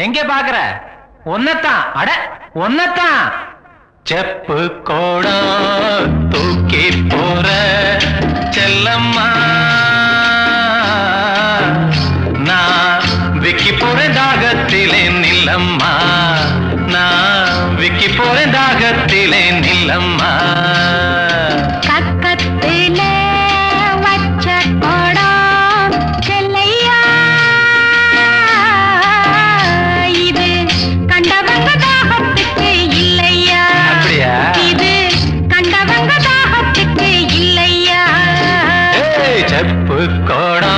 எங்க பாக்குற? ஒன்னத்தான். அட ஒன்னத்தான். செப்பு கோடம் தூக்கி போற செல்லம்மா, நான் விக்கி போறேன் தாகத்திலே நில்லம்மா, நான் விக்கி போறேன் தாகத்திலே நில்லம்மா. கக்கத்திலே வச்ச கோடம் செல்லையா, இது கண்டவங்க தாகத்துக்கு இல்லையா? அப்படியா? இது கண்டவங்க தாகத்துக்கு இல்லையா? செப்பு கோடம்